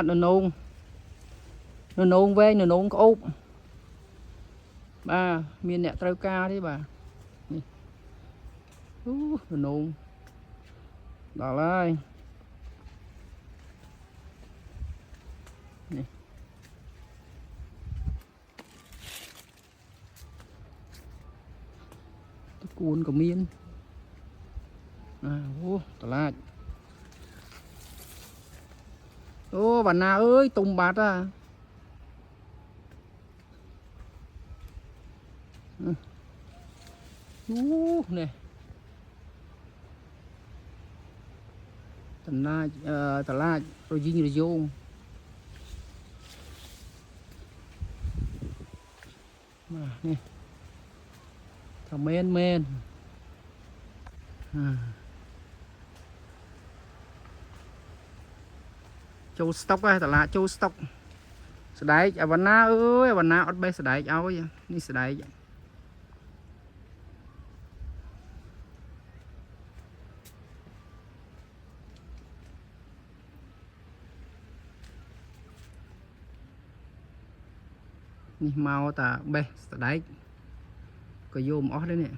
nó nôn về nó nôn có ốp ba miền nẹt trâu ca đấy bà nó nôn đó lại cuốn của miên tao lại bà na ơi tung bát à này tao lại rồi dính rồi vô nè thằng men châu stock ấy tao lại châu stock sợi đáy bà na ơi bà na ở bên sợi đáy áo vậy đi sợi đáyนี่mau ta bê sợi đáy có vô ót đấy nè